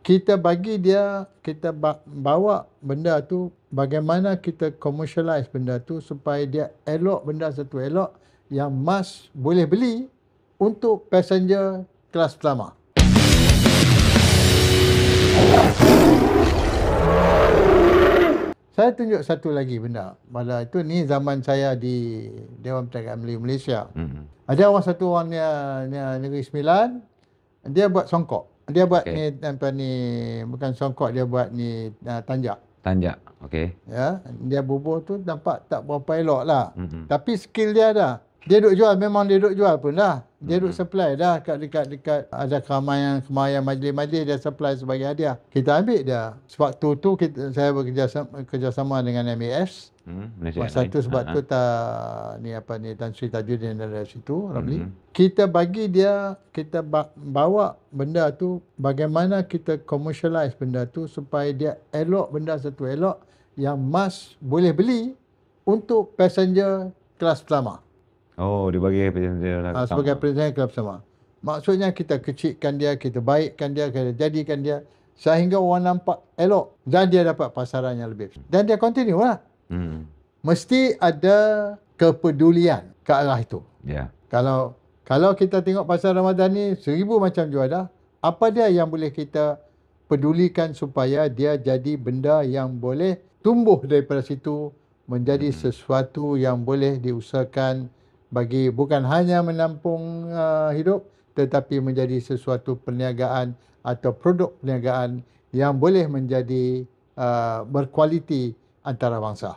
Kita bagi dia, kita bawa benda tu, bagaimana kita commercialize benda tu supaya dia elok, benda satu elok yang mas boleh beli untuk passenger kelas pertama. Saya tunjuk satu lagi benda. Pada itu ni zaman saya di Dewan Perniagaan Melayu Malaysia. Ada satu orang Negeri Sembilan, dia buat songkok. Dia buat ni bukan songkok, dia buat ni tanjak. Tanjak, Ya, dia bubuh tu nampak tak berapa elok lah. Tapi skill dia ada. Dia duk jual, memang dia duk jual pun dah. Dia duk supply dah dekat ada keramaian majlis-majlis, dia supply sebagai hadiah. Kita ambil dia. Sewaktu tu saya bekerjasama dengan MAS. Masa tu sebab tu Tan Sri Tajuddin dari situ, Ramli. Kita bagi dia, kita bawa benda tu, bagaimana kita commercialize benda tu supaya dia elok, benda satu elok yang mas boleh beli untuk passenger kelas pertama. Oh, dia bagi passenger kelas pertama. Sebagai passenger kelas pertama. Maksudnya kita kecilkan dia, kita baikkan dia, kita jadikan dia sehingga orang nampak elok dan dia dapat pasaran yang lebih. Dan dia continue lah. Mesti ada kepedulian ke arah itu. Kalau kita tengok pasar Ramadan ni 1000 macam juadah, apa dia yang boleh kita pedulikan supaya dia jadi benda yang boleh tumbuh daripada situ menjadi sesuatu yang boleh diusahakan bagi bukan hanya menampung hidup, tetapi menjadi sesuatu perniagaan atau produk perniagaan yang boleh menjadi berkualiti antarabangsa.